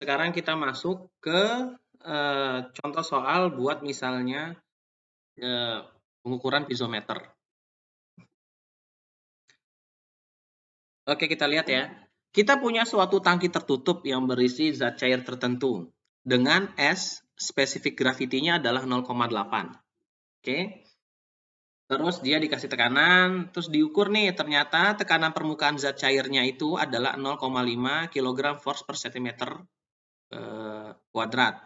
Sekarang kita masuk ke contoh soal buat misalnya pengukuran piezometer. Oke, kita lihat ya. Kita punya suatu tangki tertutup yang berisi zat cair tertentu dengan S spesifik gravitinya adalah 0,8. Oke. Terus dia dikasih tekanan, terus diukur nih, ternyata tekanan permukaan zat cairnya itu adalah 0,5 kg force per cm kuadrat.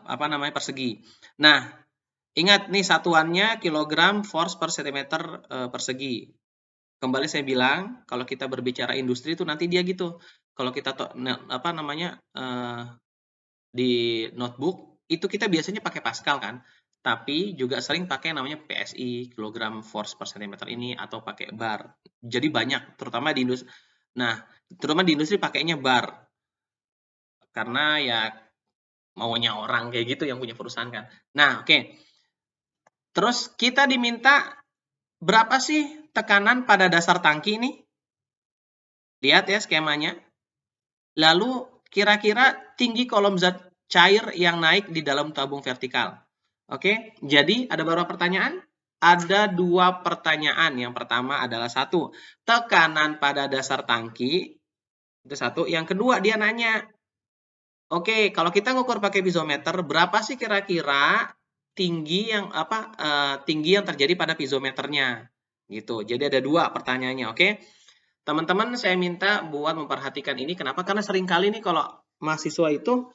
Apa namanya, persegi. Nah, ingat nih satuannya kilogram force per cm persegi. Kembali saya bilang, kalau kita berbicara industri itu nanti dia gitu. Kalau kita apa namanya di notebook itu kita biasanya pakai Pascal kan, tapi juga sering pakai namanya PSI, kilogram force per cm ini, atau pakai bar. Jadi banyak, terutama di industri. Nah, terutama di industri pakainya bar, karena ya maunya orang kayak gitu yang punya perusahaan kan. Nah, oke. Terus kita diminta berapa sih tekanan pada dasar tangki ini? Lihat ya skemanya. Lalu kira-kira tinggi kolom zat cair yang naik di dalam tabung vertikal. Oke, jadi ada berapa pertanyaan? Ada 2 pertanyaan. Yang pertama adalah 1, tekanan pada dasar tangki. Itu 1. Yang kedua dia nanya, oke, kalau kita ngukur pakai piezometer, berapa sih kira-kira tinggi yang terjadi pada piezometernya? Gitu. Jadi ada 2 pertanyaannya, oke? Teman-teman saya minta buat memperhatikan ini, kenapa? Karena seringkali nih kalau mahasiswa itu,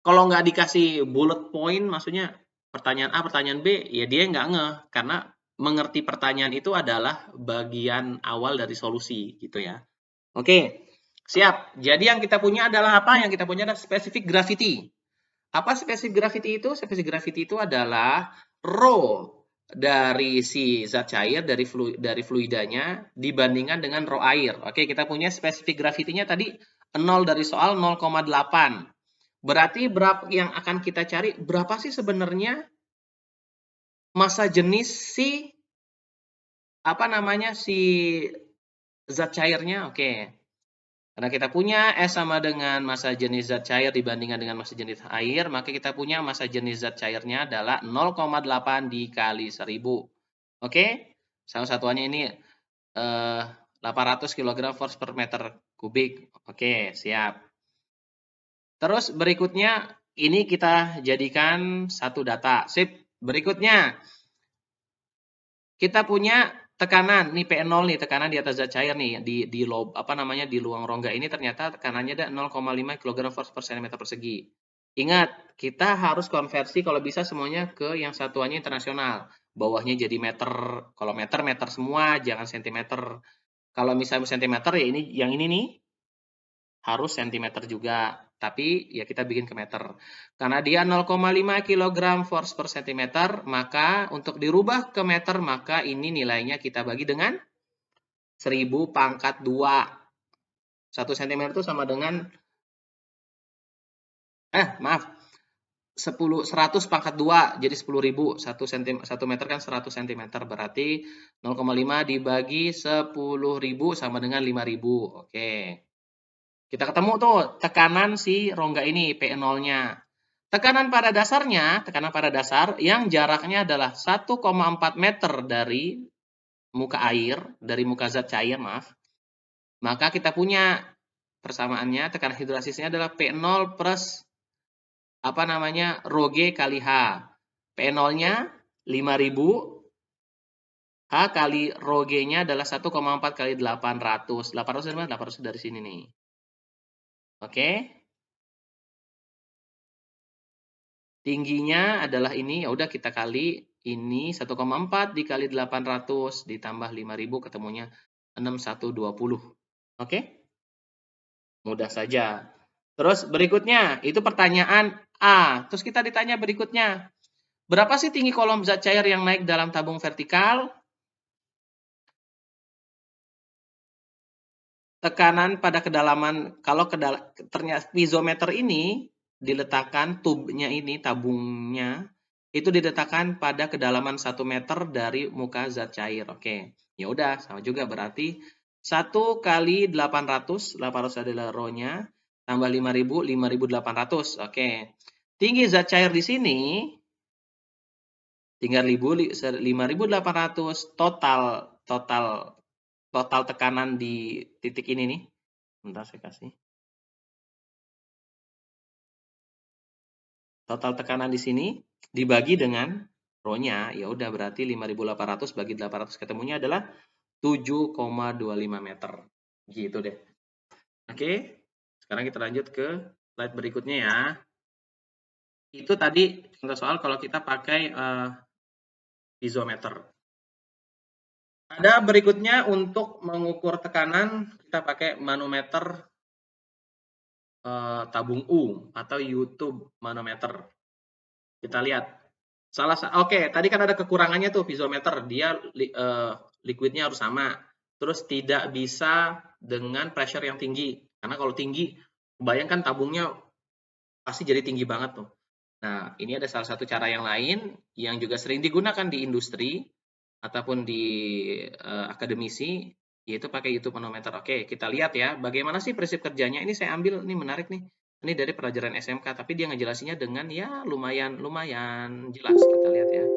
kalau nggak dikasih bullet point, maksudnya pertanyaan A, pertanyaan B, ya dia nggak ngeh, karena mengerti pertanyaan itu adalah bagian awal dari solusi, gitu ya. Oke, siap. Jadi yang kita punya adalah apa? Yang kita punya adalah specific gravity. Apa specific gravity itu? Specific gravity itu adalah rho dari si zat cair, dari fluidanya dibandingkan dengan rho air. Oke, kita punya specific gravity-nya tadi 0 dari soal 0,8. Berarti berapa yang akan kita cari? Berapa sih sebenarnya massa jenis si zat cairnya? Oke. Karena kita punya S sama dengan massa jenis zat cair dibandingkan dengan massa jenis air, maka kita punya massa jenis zat cairnya adalah 0,8 dikali 1000. Oke? Salah satuannya ini 800 kg force per meter kubik. Oke, siap. Terus berikutnya, ini kita jadikan satu data. Sip. Berikutnya, kita punya tekanan, nih P0 nih, tekanan di atas zat cair nih, di luang rongga ini ternyata tekanannya ada 0,5 kg force per cm persegi. Ingat, kita harus konversi kalau bisa semuanya ke yang satuannya internasional. Bawahnya jadi meter, kalau meter, meter semua, jangan sentimeter. Kalau misalnya sentimeter ya yang ini nih, harus sentimeter juga, tapi ya kita bikin ke meter. Karena dia 0,5 kg force per cm, maka untuk dirubah ke meter, maka ini nilainya kita bagi dengan 1000 pangkat 2. 1 cm itu sama dengan, maaf, 100 pangkat 2, jadi 10.000. 1 meter kan 100 cm, berarti 0,5 dibagi 10.000 sama dengan 5.000. Oke. Kita ketemu tuh tekanan si rongga ini, P0-nya. Tekanan pada dasar yang jaraknya adalah 1,4 meter dari muka air, dari muka zat cair, maaf. Maka kita punya persamaannya, tekanan hidrosisnya adalah P0 plus rho G kali H. P0-nya 5.000, H kali rho G-nya adalah 1,4 kali 800. 800 dari sini nih. Oke. Tingginya adalah ini, ya udah kita kali ini 1,4 dikali 800 ditambah 5.000 ketemunya 6120. Oke? Mudah saja. Terus berikutnya, itu pertanyaan A. Terus kita ditanya berikutnya, berapa sih tinggi kolom zat cair yang naik dalam tabung vertikal? Tekanan pada kedalaman, kalau ternyata piezometer ini diletakkan tubnya ini, tabungnya, itu diletakkan pada kedalaman 1 meter dari muka zat cair. Oke, ya udah sama juga berarti 1 kali 800 adalah rho-nya, tambah 5.000, 5.800. Oke. Tinggi zat cair di sini tinggal 5.800 total tekanan di titik ini nih. Bentar saya kasih. Total tekanan di sini dibagi dengan rho-nya, ya udah berarti 5.800 bagi 800 ketemunya adalah 7,25 meter. Gitu deh. Oke. Sekarang kita lanjut ke slide berikutnya ya. Itu tadi contoh soal kalau kita pakai piezometer. Ada berikutnya untuk mengukur tekanan, kita pakai manometer tabung U atau YouTube manometer. Kita lihat. Oke, tadi kan ada kekurangannya tuh piezometer, dia liquidnya harus sama. Terus tidak bisa dengan pressure yang tinggi. Karena kalau tinggi, bayangkan tabungnya pasti jadi tinggi banget tuh. Nah, ini ada salah satu cara yang lain yang juga sering digunakan di industri ataupun di akademisi, yaitu pakai YouTube manometer. Oke, kita lihat ya, bagaimana sih prinsip kerjanya. Ini saya ambil, ini menarik nih. Ini dari pelajaran SMK, tapi dia ngejelasinnya dengan ya lumayan jelas. Kita lihat ya.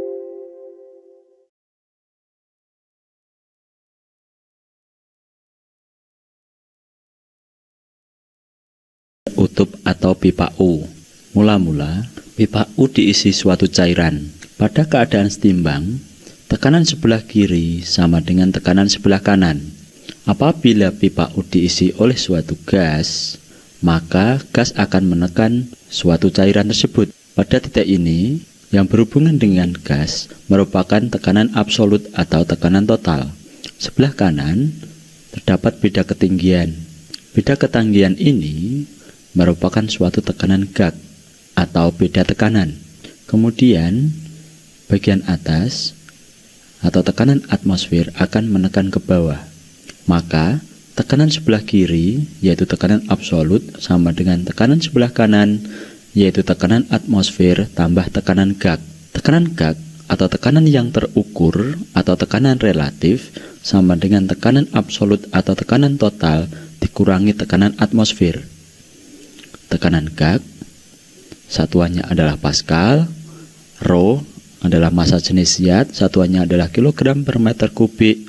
Utup atau pipa U. Mula-mula, pipa U diisi suatu cairan. Pada keadaan setimbang, tekanan sebelah kiri sama dengan tekanan sebelah kanan. Apabila pipa U diisi oleh suatu gas, maka gas akan menekan suatu cairan tersebut. Pada titik ini, yang berhubungan dengan gas merupakan tekanan absolut atau tekanan total. Sebelah kanan terdapat beda ketinggian. Beda ketinggian ini merupakan suatu tekanan gag atau beda tekanan. Kemudian, bagian atas atau tekanan atmosfer akan menekan ke bawah. Maka, tekanan sebelah kiri, yaitu tekanan absolut, sama dengan tekanan sebelah kanan, yaitu tekanan atmosfer tambah tekanan gag. Tekanan gag atau tekanan yang terukur atau tekanan relatif sama dengan tekanan absolut atau tekanan total dikurangi tekanan atmosfer. Tekanan gag, satuannya adalah Pascal, Rho adalah massa jenis zat, satuannya adalah kilogram per meter kubik,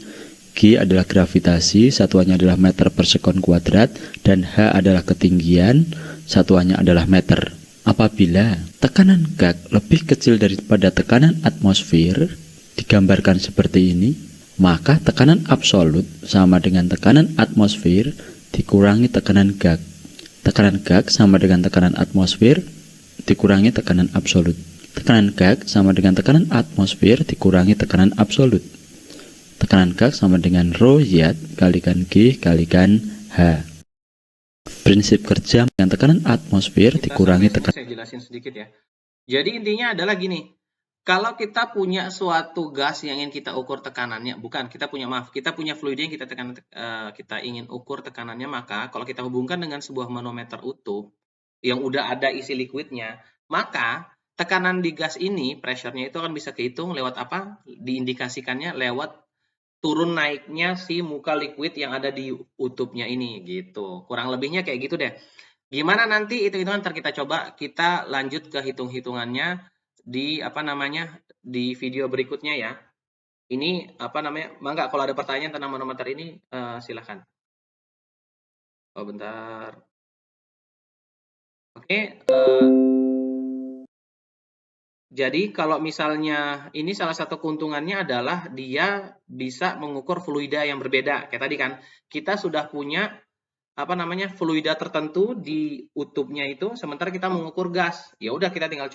G adalah gravitasi, satuannya adalah meter per sekon kuadrat, dan H adalah ketinggian, satuannya adalah meter. Apabila tekanan gag lebih kecil daripada tekanan atmosfer, digambarkan seperti ini, maka tekanan absolut sama dengan tekanan atmosfer dikurangi tekanan gag. Tekanan gag sama dengan tekanan atmosfer dikurangi tekanan absolut. Tekanan gag sama dengan tekanan atmosfer dikurangi tekanan absolut. Tekanan gag sama dengan rho Z kalikan G kalikan H. Prinsip kerja dengan tekanan atmosfer dikurangi tekanan. Saya jelasin sedikit ya. Jadi intinya adalah gini. Kalau kita punya suatu gas yang ingin kita ukur tekanannya, kita punya fluida yang kita ingin ukur tekanannya, maka kalau kita hubungkan dengan sebuah manometer utuh yang udah ada isi liquidnya, maka tekanan di gas ini, pressure-nya itu akan bisa kehitung lewat apa? Diindikasikannya lewat turun naiknya si muka liquid yang ada di utupnya ini, gitu. Kurang lebihnya kayak gitu deh. Gimana nanti hitung-hitungan ntar kita coba, kita lanjut ke hitung-hitungannya di di video berikutnya ya. Ini mangga kalau ada pertanyaan tentang manometer ini silahkan. Oh bentar. Oke. Jadi kalau misalnya ini salah satu keuntungannya adalah dia bisa mengukur fluida yang berbeda. Kayak tadi kan kita sudah punya fluida tertentu di utupnya itu, sementara kita mengukur gas. Ya udah kita tinggal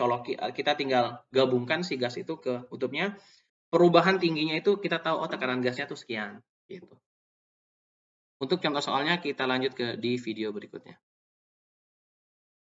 gabungkan si gas itu ke utupnya. Perubahan tingginya itu kita tahu tekanan gasnya tuh sekian gitu. Untuk contoh soalnya kita lanjut di video berikutnya.